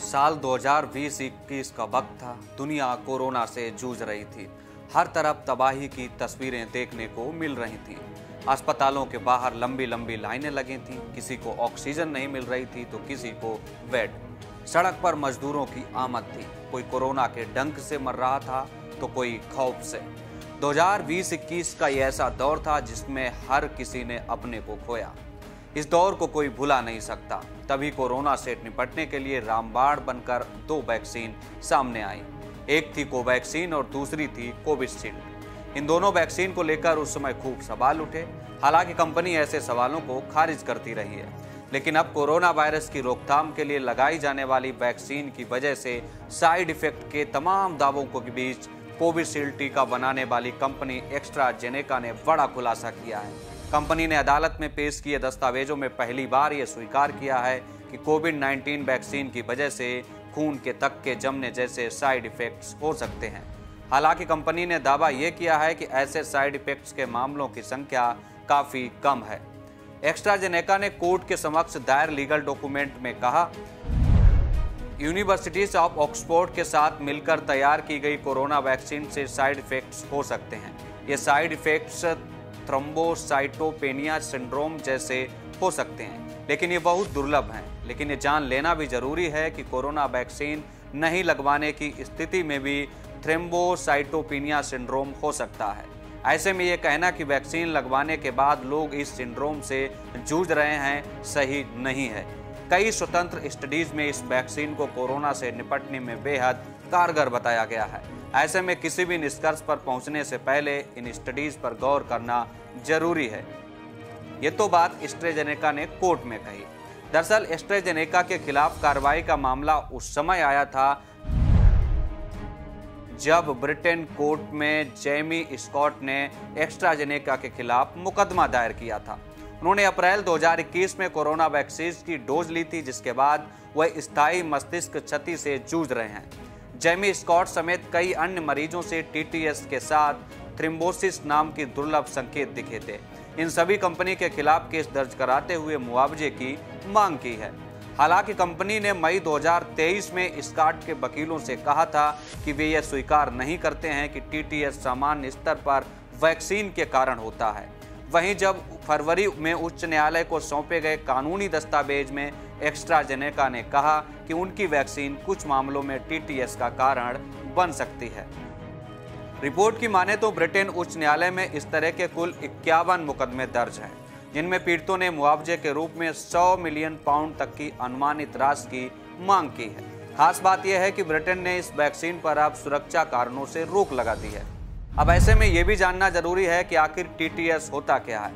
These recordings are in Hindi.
साल 2020-21 का वक्त था। दुनिया कोरोना से जूझ रही थी। हर तरफ तबाही की तस्वीरें देखने को मिल रही थी। अस्पतालों के बाहर लंबी लंबी लाइनें लगी थीं। किसी को ऑक्सीजन नहीं मिल रही थी तो किसी को बेड। सड़क पर मजदूरों की आमद थी। कोई कोरोना के डंक से मर रहा था तो कोई खौफ से। 2020-21 का ये ऐसा दौर था जिसमें हर किसी ने अपने को खोया। इस दौर को कोई भुला नहीं सकता। तभी कोरोना से निपटने के लिए रामबाण बनकर 2 वैक्सीन सामने आई। एक थी कोवैक्सीन और दूसरी थी कोविशील्ड। इन दोनों वैक्सीन को लेकर उस समय खूब सवाल उठे। हालांकि कंपनी ऐसे सवालों को खारिज करती रही है, लेकिन अब कोरोना वायरस की रोकथाम के लिए लगाई जाने वाली वैक्सीन की वजह से साइड इफेक्ट के तमाम दावों के बीच कोविशील्ड टीका बनाने वाली कंपनी एस्ट्राजेनेका ने बड़ा खुलासा किया है। कंपनी ने अदालत में पेश किए दस्तावेजों में पहली बार यह स्वीकार किया है कि कोविड-19 वैक्सीन की वजह से खून के तक्के जमने जैसे साइड इफेक्ट्स हो सकते हैं। हालांकि कंपनी ने दावा यह किया है कि ऐसे साइड इफेक्ट्स के मामलों की संख्या काफी कम है। एस्ट्राजेनेका ने कोर्ट के समक्ष दायर लीगल डॉक्यूमेंट में कहा, यूनिवर्सिटीज ऑफ ऑक्सफोर्ड के साथ मिलकर तैयार की गई कोरोना वैक्सीन से साइड इफेक्ट्स हो सकते हैं। ये साइड इफेक्ट्स थ्रोम्बोसाइटोपेनिया सिंड्रोम जैसे हो सकते हैं, लेकिन ये बहुत दुर्लभ हैं। लेकिन ये जान लेना भी जरूरी है कि कोरोना वैक्सीन नहीं लगवाने की स्थिति में भी थ्रोम्बोसाइटोपेनिया सिंड्रोम हो सकता है। ऐसे में ये कहना कि वैक्सीन लगवाने के बाद लोग इस सिंड्रोम से जूझ रहे हैं सही नहीं है। कई स्वतंत्र स्टडीज में इस वैक्सीन को कोरोना से निपटने में बेहद कारगर बताया गया है। ऐसे में किसी भी निष्कर्ष पर पहुंचने से पहले इन स्टडीज पर गौर करना जरूरी है। ये तो बात एस्ट्राजेनेका ने कोर्ट में कही। दरअसल एस्ट्राजेनेका के खिलाफ कार्रवाई का मामला उस समय आया था जब ब्रिटेन कोर्ट में जेमी स्कॉट ने एस्ट्राजेनेका के खिलाफ मुकदमा दायर किया था। उन्होंने अप्रैल 2021 में कोरोना वैक्सीन की डोज ली थी, जिसके बाद वह स्थायी मस्तिष्क क्षति से जूझ रहे हैं। जेमी स्कॉट समेत कई अन्य मरीजों से टीटीएस के साथ थ्रोम्बोसिस नाम की दुर्लभ संकेत दिखे थे। इन सभी कंपनी के खिलाफ केस दर्ज कराते हुए मुआवजे की मांग की है। हालांकि कंपनी ने मई 2023 में स्कॉट के वकीलों से कहा था कि वे यह स्वीकार नहीं करते हैं कि टीटीएस सामान्य स्तर पर वैक्सीन के कारण होता है। वहीं जब फरवरी में उच्च न्यायालय को सौंपे गए कानूनी दस्तावेज में एस्ट्राजेनेका ने कहा कि उनकी वैक्सीन कुछ मामलों में टीटीएस का कारण बन सकती है। रिपोर्ट की माने तो ब्रिटेन उच्च न्यायालय में इस तरह के कुल 51 मुकदमे दर्ज हैं, जिनमें पीड़ितों ने मुआवजे के रूप में 100 मिलियन पाउंड तक की अनुमानित राशि की मांग की है। खास बात यह है कि ब्रिटेन ने इस वैक्सीन पर अब सुरक्षा कारणों से रोक लगा दी है। अब ऐसे में यह भी जानना जरूरी है कि आखिर टीटीएस होता क्या है।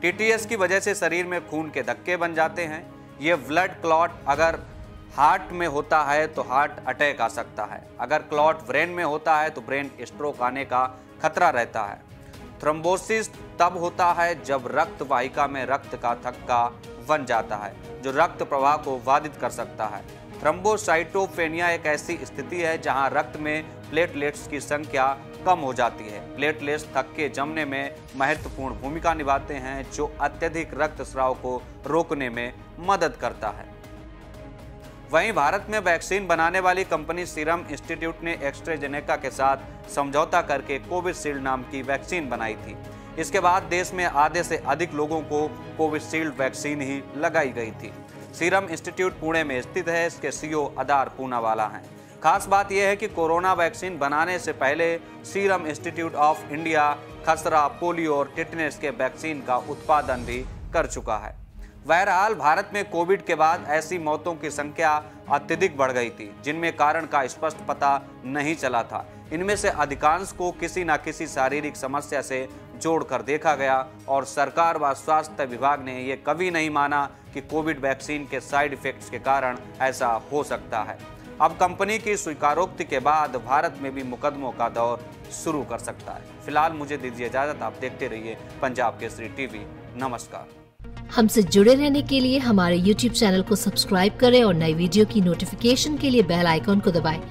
टीटीएस की वजह से शरीर में खून के धक्के बन जाते हैं। ये ब्लड क्लॉट अगर हार्ट में होता है तो हार्ट अटैक आ सकता है। अगर क्लॉट ब्रेन में होता है तो ब्रेन स्ट्रोक आने का खतरा रहता है। थ्रोम्बोसिस तब होता है जब रक्त वाहिका में रक्त का थक्का बन जाता है, जो रक्त प्रवाह को बाधित कर सकता है। थ्रोम्बोसाइटोपेनिया एक ऐसी स्थिति है जहां रक्त में प्लेटलेट्स की संख्या कम हो जाती है। प्लेटलेट्स थक्के जमने में महत्वपूर्ण भूमिका निभाते हैं, जो अत्यधिक रक्तस्राव को रोकने में मदद करता है। वहीं भारत में वैक्सीन बनाने वाली कंपनी सीरम इंस्टीट्यूट ने एस्ट्राजेनेका के साथ समझौता करके कोविशील्ड नाम की वैक्सीन बनाई थी। इसके बाद देश में आधे से अधिक लोगों को कोविशील्ड वैक्सीन ही लगाई गई थी। सीरम इंस्टीट्यूट पुणे में स्थित है। इसके सीईओ अदार पूनावाला हैं। खास बात यह है कि कोरोना वैक्सीन बनाने से पहले सीरम इंस्टीट्यूट ऑफ इंडिया खसरा, पोलियो और टिटनेस के वैक्सीन का उत्पादन भी कर चुका है। बहरहाल भारत में कोविड के बाद ऐसी मौतों की संख्या अत्यधिक बढ़ गई थी, जिनमें कारण का स्पष्ट पता नहीं चला था। इनमें से अधिकांश को किसी न किसी शारीरिक समस्या से जोड़कर देखा गया और सरकार व स्वास्थ्य विभाग ने यह कभी नहीं माना कि कोविड वैक्सीन के साइड इफेक्ट्स के कारण ऐसा हो सकता है। अब कंपनी की स्वीकारोक्ति के बाद भारत में भी मुकदमों का दौर शुरू कर सकता है। फिलहाल मुझे दीजिए इजाजत। आप देखते रहिए पंजाब केसरी टीवी। नमस्कार। हमसे जुड़े रहने के लिए हमारे YouTube चैनल को सब्सक्राइब करें और नई वीडियो की नोटिफिकेशन के लिए बेल आइकॉन को दबाएं।